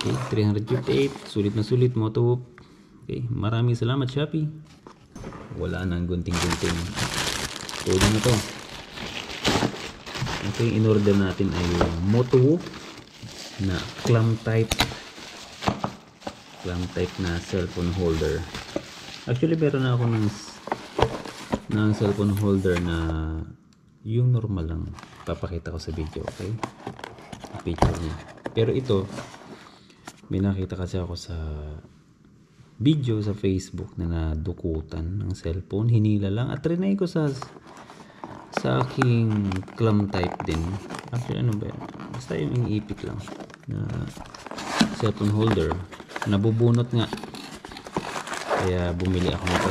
Okay, 358. Sulit na sulit, Motowhoop. Okay, maraming salamat Shopee. Wala nang gunting-gunting. Todo na to. Okay, in-order natin ay Motowhoop na clamp type na cellphone holder. Actually meron na ako ng cellphone holder na yung normal lang. Papakita ko sa video, okay? Picture niya. Pero ito, may nakita kasi ako sa video sa Facebook na nadukutan ng cellphone. Hinila lang at trinay ko sa aking clamp type din. Actually ano ba yan? Basta yung ipit lang na cellphone holder. Nabubunot nga. Kaya bumili ako nito.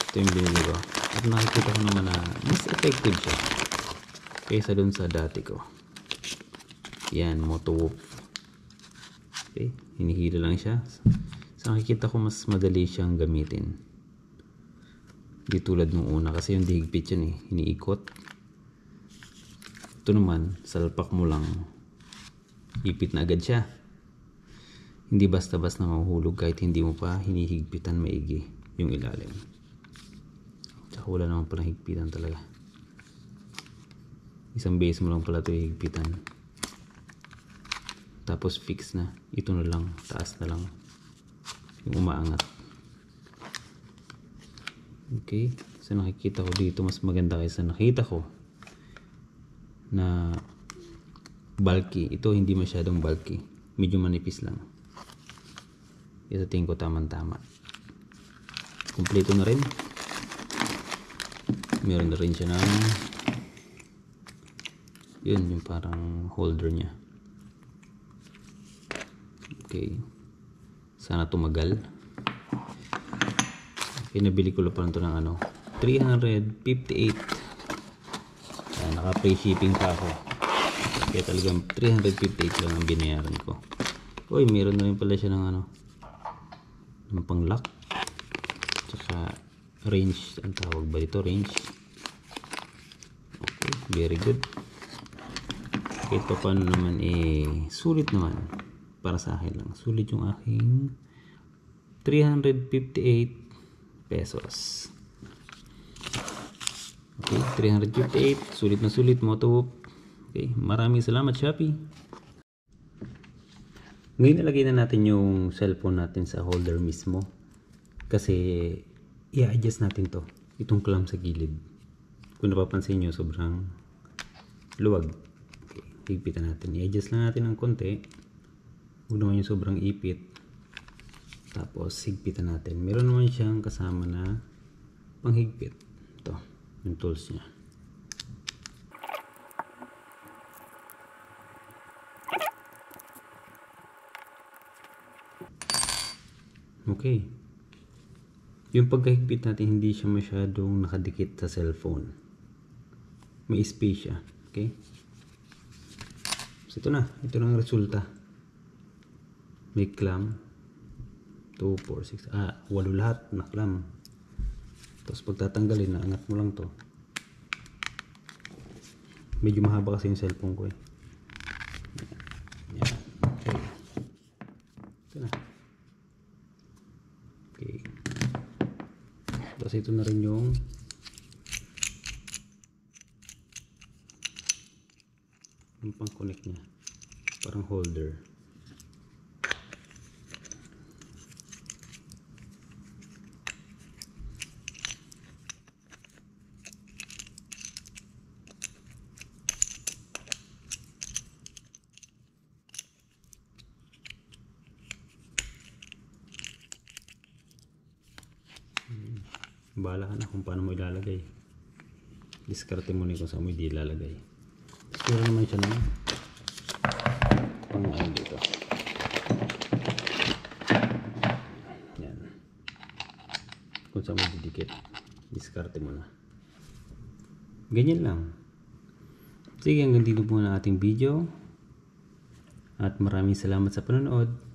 Ito yung binili ko. At nakikita ko naman na mas effective siya kaysa dun sa dati ko. Yan, Motowhoop. Okay, hinihila lang siya. So nakikita ko mas madali siyang gamitin. Di tulad nung una kasi yung dihigpit yan hiniikot. Ito naman, salpak mo lang, ipit na agad siya. Hindi basta-basta mahuhulog kahit hindi mo pa hinihigpitan maigi yung ilalim. Tsaka wala naman palang higpitan talaga. Isang base mo lang pala ito higpitan. Tapos fix na. Ito na lang, taas na lang yung umaangat. Okay, so nakikita ko dito mas maganda kaysa nakita ko na bulky. Ito hindi masyadong bulky, medyo manipis lang. Ito tingin ko tamang-tama. Kompleto na rin. Meron na rin siya ng yun, yung parang holder nya. Okay, sana tumagal. Okay, nabili ko lang pa ito ng 358. Naka free shipping pa ako. Kaya talagang 358 lang ang binayaran ko. Uy, meron na rin pala siya ng ng pang lock. Tsaka range, ang tawag ba dito? Range. Okay, very good. Kahit pa paano naman sulit naman para sa akin lang. Sulit yung aking 358 pesos. Okay, 358. Sulit na sulit, Motowhoop. Okay, maraming salamat Shopee. Ngayon nalagay na natin yung cellphone natin sa holder mismo. Kasi i-adjust natin to. Itong clamp sa gilid. Kung napapansin nyo, sobrang luwag. Okay, higpitan natin. I-adjust lang natin ng konti. Huwag naman yung sobrang ipit. Tapos higpitan natin. Meron naman siyang kasama na panghigpit. Ito, yung tools niya. Okay. Yung pagkahigpit natin, hindi siya masyadong nakadikit sa cellphone. May space siya. Okay. So ito na. Ito na ang resulta. May clamp. 2, 4, 6. 8 lahat na clamp. Tapos pagtatanggalin, naangat mo lang to. Medyo mahaba kasi yung cellphone ko Yan. Okay. Ito na. Okay. Tapos ito na rin yung pang connect niya. Parang holder. Bahala ka na kung paano mo ilalagay. Diskarte mo na kung saan mo ilalagay. Siguro naman siya na pang dito. Yan. Kung saan mo didikit, diskarte mo na. Ganyan lang. Sige, hanggang dito muna ating video. At maraming salamat sa panonood.